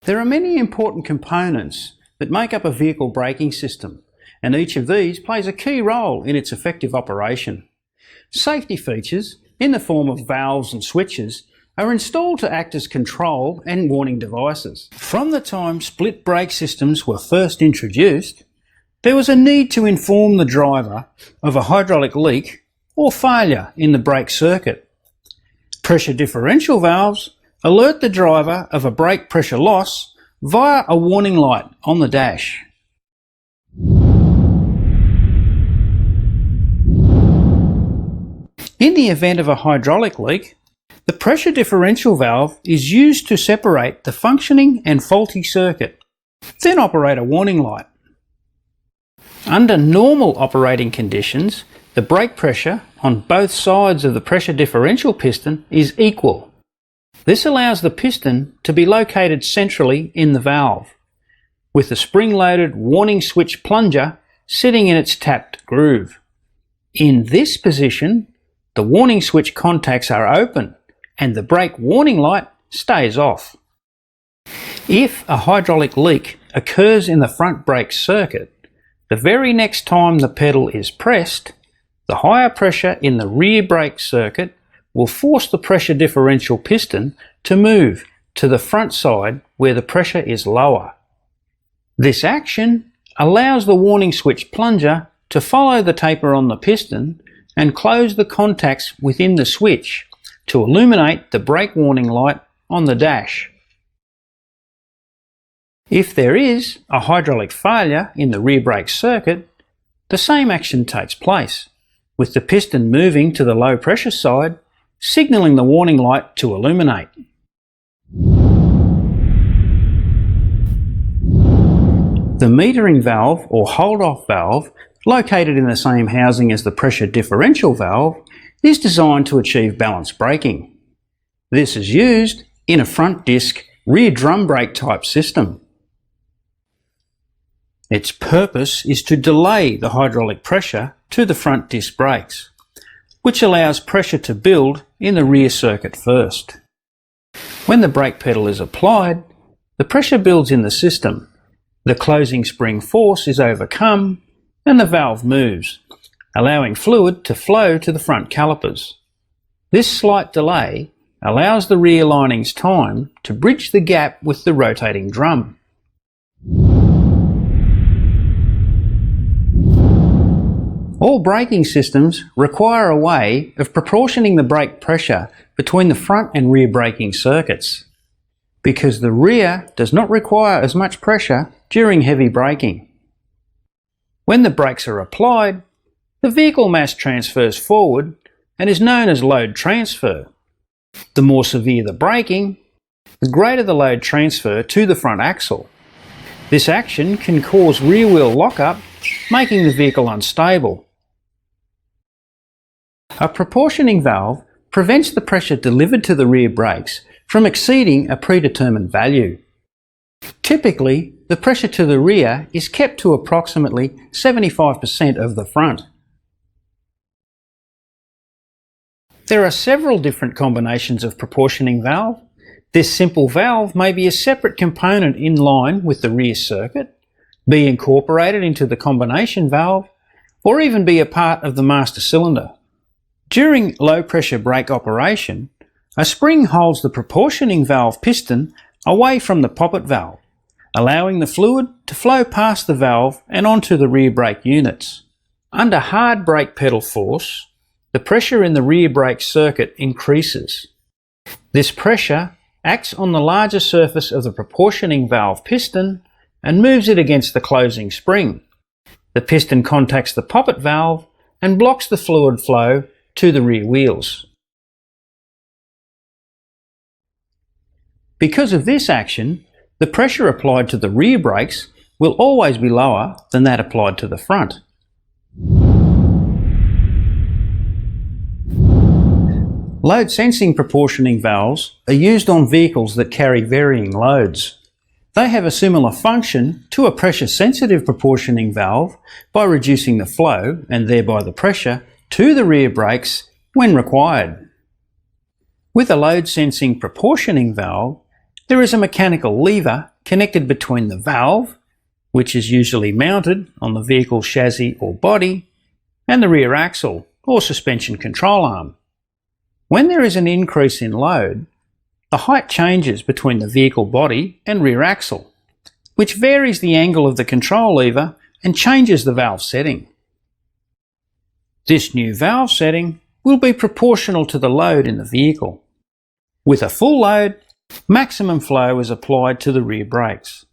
There are many important components that make up a vehicle braking system, and each of these plays a key role in its effective operation. Safety features, in the form of valves and switches, are installed to act as control and warning devices. From the time split brake systems were first introduced, there was a need to inform the driver of a hydraulic leak or failure in the brake circuit. Pressure differential valves alert the driver of a brake pressure loss via a warning light on the dash. In the event of a hydraulic leak, the pressure differential valve is used to separate the functioning and faulty circuit, then operate a warning light. Under normal operating conditions, the brake pressure on both sides of the pressure differential piston is equal. This allows the piston to be located centrally in the valve, with the spring-loaded warning switch plunger sitting in its tapped groove. In this position, the warning switch contacts are open and the brake warning light stays off. If a hydraulic leak occurs in the front brake circuit, the very next time the pedal is pressed, the higher pressure in the rear brake circuit will force the pressure differential piston to move to the front side where the pressure is lower. This action allows the warning switch plunger to follow the taper on the piston and close the contacts within the switch to illuminate the brake warning light on the dash. If there is a hydraulic failure in the rear brake circuit, the same action takes place, with the piston moving to the low pressure side, signalling the warning light to illuminate. The metering valve or hold-off valve, located in the same housing as the pressure differential valve, is designed to achieve balanced braking. This is used in a front disc rear drum brake type system. Its purpose is to delay the hydraulic pressure to the front disc brakes, which allows pressure to build in the rear circuit first. When the brake pedal is applied, the pressure builds in the system, the closing spring force is overcome, and the valve moves, allowing fluid to flow to the front calipers. This slight delay allows the rear linings time to bridge the gap with the rotating drum. All braking systems require a way of proportioning the brake pressure between the front and rear braking circuits, because the rear does not require as much pressure during heavy braking. When the brakes are applied, the vehicle mass transfers forward and is known as load transfer. The more severe the braking, the greater the load transfer to the front axle. This action can cause rear wheel lockup, making the vehicle unstable. A proportioning valve prevents the pressure delivered to the rear brakes from exceeding a predetermined value. Typically, the pressure to the rear is kept to approximately 75% of the front. There are several different combinations of proportioning valve. This simple valve may be a separate component in line with the rear circuit, be incorporated into the combination valve, or even be a part of the master cylinder. During low pressure brake operation, a spring holds the proportioning valve piston away from the poppet valve, allowing the fluid to flow past the valve and onto the rear brake units. Under hard brake pedal force, the pressure in the rear brake circuit increases. This pressure acts on the larger surface of the proportioning valve piston and moves it against the closing spring. The piston contacts the poppet valve and blocks the fluid flow to the rear wheels. Because of this action, the pressure applied to the rear brakes will always be lower than that applied to the front. Load sensing proportioning valves are used on vehicles that carry varying loads. They have a similar function to a pressure sensitive proportioning valve by reducing the flow and thereby the pressure to the rear brakes when required. With a load sensing proportioning valve, there is a mechanical lever connected between the valve, which is usually mounted on the vehicle's chassis or body, and the rear axle or suspension control arm. When there is an increase in load, the height changes between the vehicle body and rear axle, which varies the angle of the control lever and changes the valve setting. This new valve setting will be proportional to the load in the vehicle. With a full load, maximum flow is applied to the rear brakes.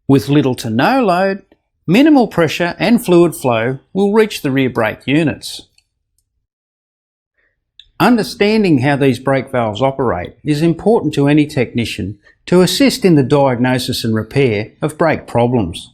With little to no load, minimal pressure and fluid flow will reach the rear brake units. Understanding how these brake valves operate is important to any technician to assist in the diagnosis and repair of brake problems.